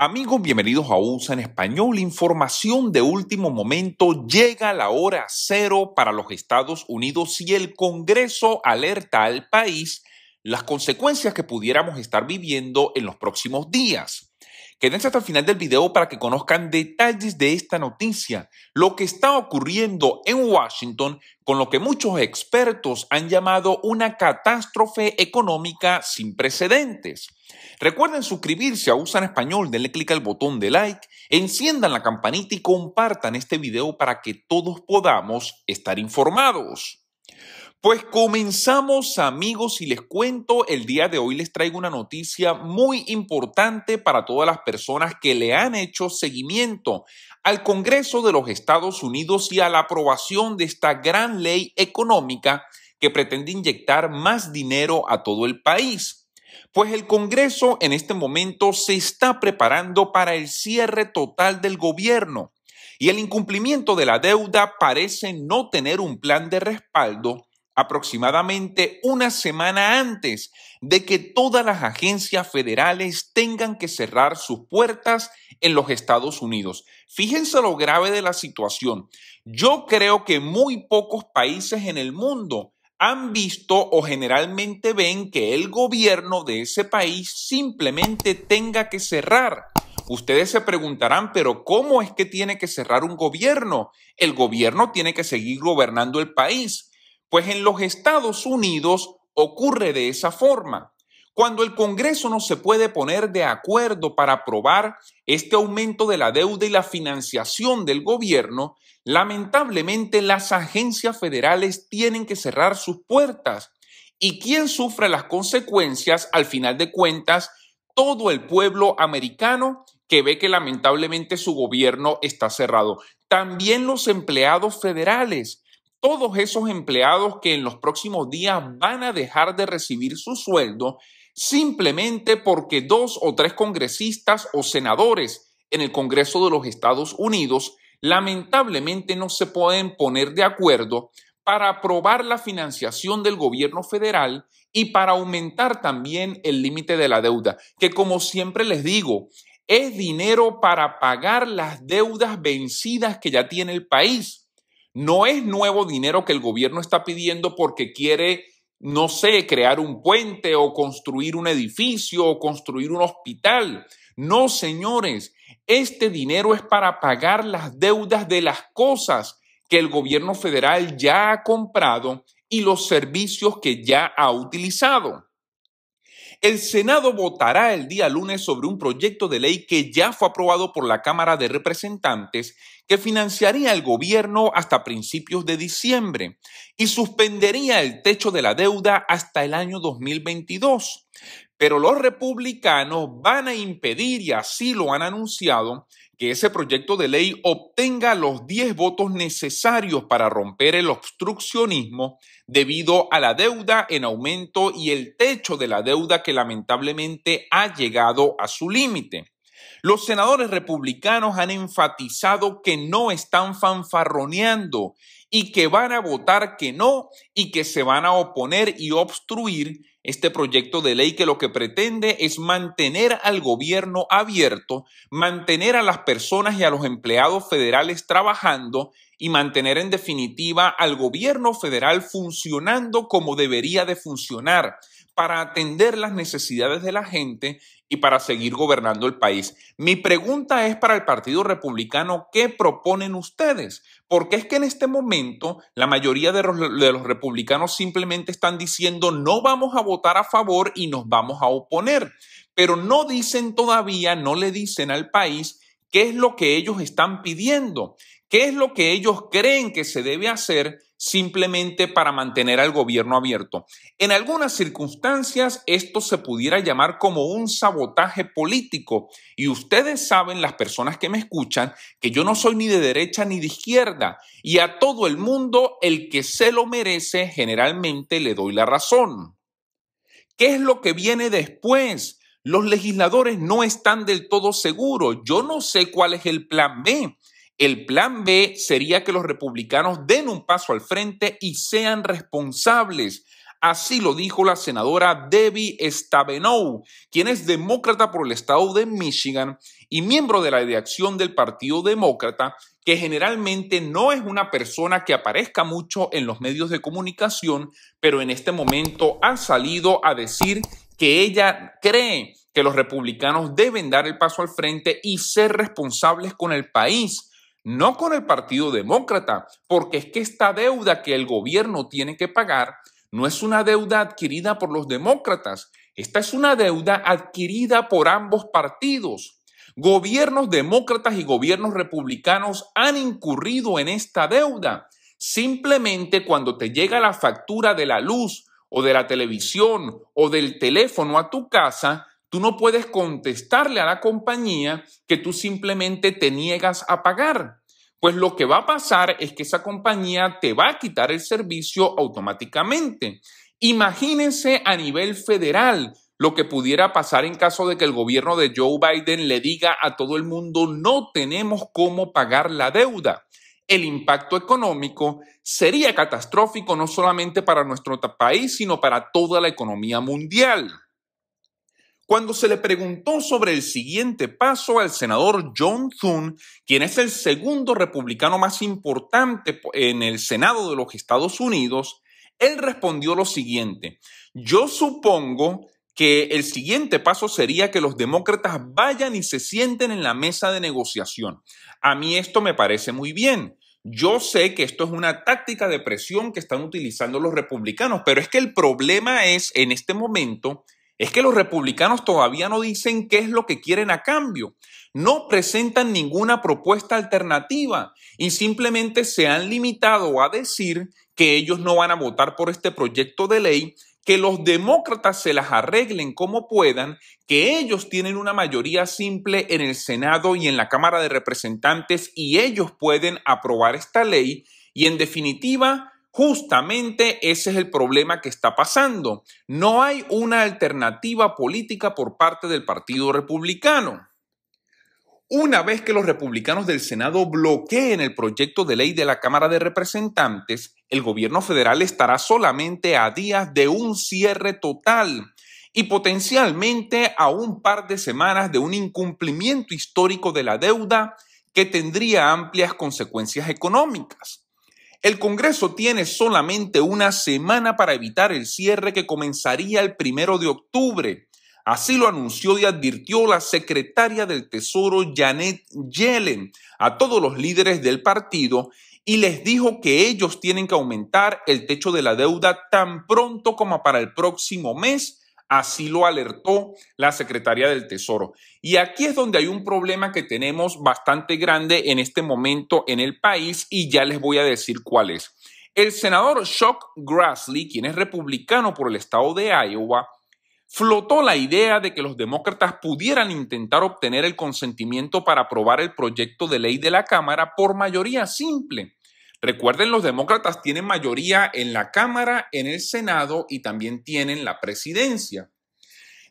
Amigos, bienvenidos a USA en Español. Información de último momento. Llega la hora cero para los Estados Unidos y el Congreso alerta al país las consecuencias que pudiéramos estar viviendo en los próximos días. Quédense hasta el final del video para que conozcan detalles de esta noticia, lo que está ocurriendo en Washington con lo que muchos expertos han llamado una catástrofe económica sin precedentes. Recuerden suscribirse a USA en Español, denle clic al botón de like, enciendan la campanita y compartan este video para que todos podamos estar informados. Pues comenzamos, amigos, y les cuento, el día de hoy les traigo una noticia muy importante para todas las personas que le han hecho seguimiento al Congreso de los Estados Unidos y a la aprobación de esta gran ley económica que pretende inyectar más dinero a todo el país. Pues el Congreso en este momento se está preparando para el cierre total del gobierno y el incumplimiento de la deuda parece no tener un plan de respaldo aproximadamente una semana antes de que todas las agencias federales tengan que cerrar sus puertas en los Estados Unidos. Fíjense lo grave de la situación. Yo creo que muy pocos países en el mundo han visto o generalmente ven que el gobierno de ese país simplemente tenga que cerrar. Ustedes se preguntarán, pero ¿cómo es que tiene que cerrar un gobierno? El gobierno tiene que seguir gobernando el país. Pues en los Estados Unidos ocurre de esa forma. Cuando el Congreso no se puede poner de acuerdo para aprobar este aumento de la deuda y la financiación del gobierno, lamentablemente las agencias federales tienen que cerrar sus puertas. ¿Y quién sufre las consecuencias? Al final de cuentas, todo el pueblo americano que ve que lamentablemente su gobierno está cerrado. También los empleados federales. Todos esos empleados que en los próximos días van a dejar de recibir su sueldo simplemente porque 2 o 3 congresistas o senadores en el Congreso de los Estados Unidos lamentablemente no se pueden poner de acuerdo para aprobar la financiación del gobierno federal y para aumentar también el límite de la deuda, que como siempre les digo, es dinero para pagar las deudas vencidas que ya tiene el país. No es nuevo dinero que el gobierno está pidiendo porque quiere, no sé, crear un puente o construir un edificio o construir un hospital. No, señores, este dinero es para pagar las deudas de las cosas que el gobierno federal ya ha comprado y los servicios que ya ha utilizado. El Senado votará el día lunes sobre un proyecto de ley que ya fue aprobado por la Cámara de Representantes que financiaría el gobierno hasta principios de diciembre y suspendería el techo de la deuda hasta el año 2022. Pero los republicanos van a impedir, y así lo han anunciado, que ese proyecto de ley obtenga los 10 votos necesarios para romper el obstruccionismo debido a la deuda en aumento y el techo de la deuda que lamentablemente ha llegado a su límite. Los senadores republicanos han enfatizado que no están fanfarroneando y que van a votar que no y que se van a oponer y obstruir este proyecto de ley que lo que pretende es mantener al gobierno abierto, mantener a las personas y a los empleados federales trabajando y mantener en definitiva al gobierno federal funcionando como debería de funcionar para atender las necesidades de la gente y para seguir gobernando el país. Mi pregunta es para el Partido Republicano, ¿qué proponen ustedes? Porque es que en este momento la mayoría de los republicanos simplemente están diciendo no vamos a votar a favor y nos vamos a oponer, pero no dicen todavía, no le dicen al país qué es lo que ellos están pidiendo, qué es lo que ellos creen que se debe hacer simplemente para mantener al gobierno abierto. En algunas circunstancias esto se pudiera llamar como un sabotaje político y ustedes saben, las personas que me escuchan, que yo no soy ni de derecha ni de izquierda y a todo el mundo el que se lo merece generalmente le doy la razón. ¿Qué es lo que viene después? Los legisladores no están del todo seguros. Yo no sé cuál es el plan B. El plan B sería que los republicanos den un paso al frente y sean responsables. Así lo dijo la senadora Debbie Stabenow, quien es demócrata por el estado de Michigan y miembro de la dirección del Partido Demócrata, que generalmente no es una persona que aparezca mucho en los medios de comunicación, pero en este momento ha salido a decir que ella cree que los republicanos deben dar el paso al frente y ser responsables con el país, no con el Partido Demócrata, porque es que esta deuda que el gobierno tiene que pagar no es una deuda adquirida por los demócratas, esta es una deuda adquirida por ambos partidos. Gobiernos demócratas y gobiernos republicanos han incurrido en esta deuda. Simplemente cuando te llega la factura de la luz o de la televisión o del teléfono a tu casa, tú no puedes contestarle a la compañía que tú simplemente te niegas a pagar. Pues lo que va a pasar es que esa compañía te va a quitar el servicio automáticamente. Imagínense a nivel federal lo que pudiera pasar en caso de que el gobierno de Joe Biden le diga a todo el mundo no tenemos cómo pagar la deuda. El impacto económico sería catastrófico no solamente para nuestro país, sino para toda la economía mundial. Cuando se le preguntó sobre el siguiente paso al senador John Thune, quien es el segundo republicano más importante en el Senado de los Estados Unidos, él respondió lo siguiente: yo supongo que el siguiente paso sería que los demócratas vayan y se sienten en la mesa de negociación. A mí esto me parece muy bien. Yo sé que esto es una táctica de presión que están utilizando los republicanos, pero es que el problema es, en este momento, es que los republicanos todavía no dicen qué es lo que quieren a cambio. No presentan ninguna propuesta alternativa y simplemente se han limitado a decir que ellos no van a votar por este proyecto de ley, que los demócratas se las arreglen como puedan, que ellos tienen una mayoría simple en el Senado y en la Cámara de Representantes y ellos pueden aprobar esta ley y, en definitiva, justamente ese es el problema que está pasando. No hay una alternativa política por parte del Partido Republicano. Una vez que los republicanos del Senado bloqueen el proyecto de ley de la Cámara de Representantes, el gobierno federal estará solamente a días de un cierre total y potencialmente a un par de semanas de un incumplimiento histórico de la deuda que tendría amplias consecuencias económicas. El Congreso tiene solamente una semana para evitar el cierre que comenzaría el 1 de octubre. Así lo anunció y advirtió la secretaria del Tesoro Janet Yellen a todos los líderes del partido y les dijo que ellos tienen que aumentar el techo de la deuda tan pronto como para el próximo mes. Así lo alertó la secretaria del Tesoro. Y aquí es donde hay un problema que tenemos bastante grande en este momento en el país y ya les voy a decir cuál es. El senador Chuck Grassley, quien es republicano por el estado de Iowa, flotó la idea de que los demócratas pudieran intentar obtener el consentimiento para aprobar el proyecto de ley de la Cámara por mayoría simple. Recuerden, los demócratas tienen mayoría en la Cámara, en el Senado y también tienen la presidencia.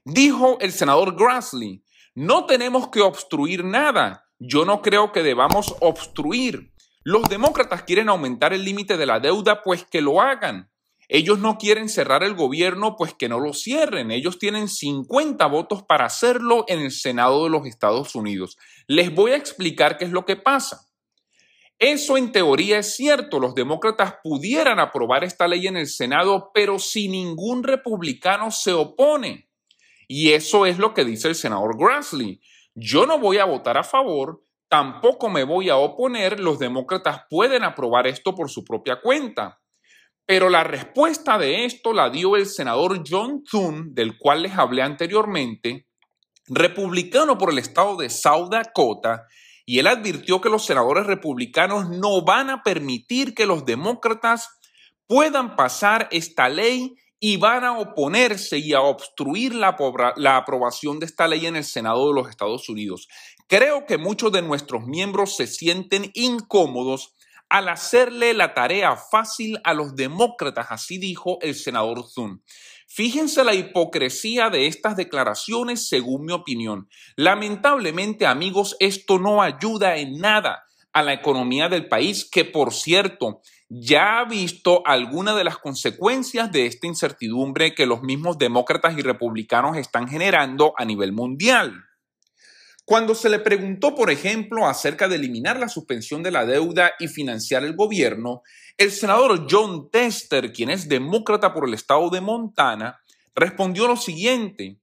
Dijo el senador Grassley, no tenemos que obstruir nada. Yo no creo que debamos obstruir. Los demócratas quieren aumentar el límite de la deuda, pues que lo hagan. Ellos no quieren cerrar el gobierno, pues que no lo cierren. Ellos tienen 50 votos para hacerlo en el Senado de los Estados Unidos. Les voy a explicar qué es lo que pasa. Eso en teoría es cierto, los demócratas pudieran aprobar esta ley en el Senado, pero si ningún republicano se opone. Y eso es lo que dice el senador Grassley. Yo no voy a votar a favor, tampoco me voy a oponer, los demócratas pueden aprobar esto por su propia cuenta. Pero la respuesta de esto la dio el senador John Thune, del cual les hablé anteriormente, republicano por el estado de South Dakota, y él advirtió que los senadores republicanos no van a permitir que los demócratas puedan pasar esta ley y van a oponerse y a obstruir la aprobación de esta ley en el Senado de los Estados Unidos. Creo que muchos de nuestros miembros se sienten incómodos al hacerle la tarea fácil a los demócratas, así dijo el senador Thune. Fíjense la hipocresía de estas declaraciones según mi opinión. Lamentablemente, amigos, esto no ayuda en nada. a la economía del país, que por cierto, ya ha visto algunas de las consecuencias de esta incertidumbre que los mismos demócratas y republicanos están generando a nivel mundial. Cuando se le preguntó, por ejemplo, acerca de eliminar la suspensión de la deuda y financiar el gobierno, el senador Jon Tester, quien es demócrata por el estado de Montana, respondió lo siguiente: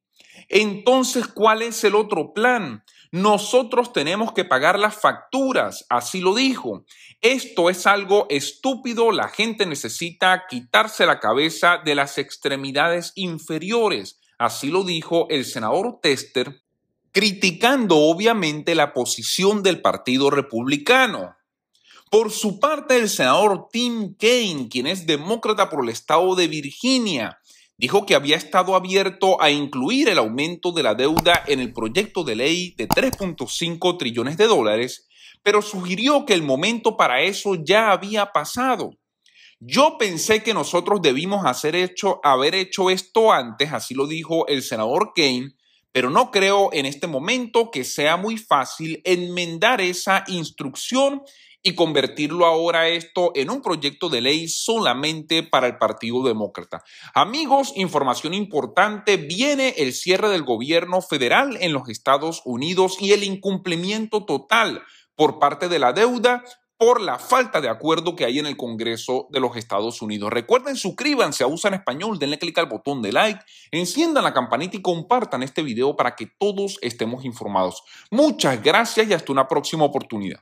entonces, ¿cuál es el otro plan? Nosotros tenemos que pagar las facturas, así lo dijo. Esto es algo estúpido, la gente necesita quitarse la cabeza de las extremidades inferiores, así lo dijo el senador Tester, criticando obviamente la posición del Partido Republicano. Por su parte, el senador Tim Kaine, quien es demócrata por el estado de Virginia, dijo que había estado abierto a incluir el aumento de la deuda en el proyecto de ley de 3.5 trillones de dólares, pero sugirió que el momento para eso ya había pasado. Yo pensé que nosotros debimos haber hecho esto antes, así lo dijo el senador Kaine, pero no creo en este momento que sea muy fácil enmendar esa instrucción y convertirlo ahora esto en un proyecto de ley solamente para el Partido Demócrata. Amigos, información importante, viene el cierre del gobierno federal en los Estados Unidos y el incumplimiento total por parte de la deuda por la falta de acuerdo que hay en el Congreso de los Estados Unidos. Recuerden, suscríbanse a USA en Español, denle clic al botón de like, enciendan la campanita y compartan este video para que todos estemos informados. Muchas gracias y hasta una próxima oportunidad.